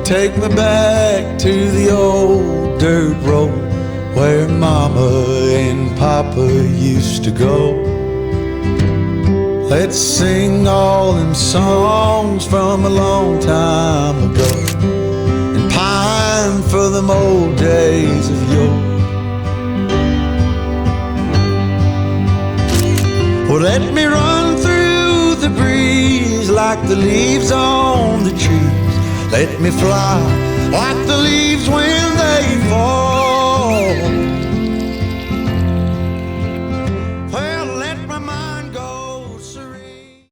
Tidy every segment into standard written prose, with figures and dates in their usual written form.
take me back to the old dirt road where Mama and Papa used to go. Let's sing all them songs from a long time ago and pine for them old days of yore. Well, let me run through the breeze like the leaves on the trees. Let me fly like the leaves when they fall. Well, let my mind go serene.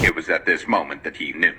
It was at this moment that he knew.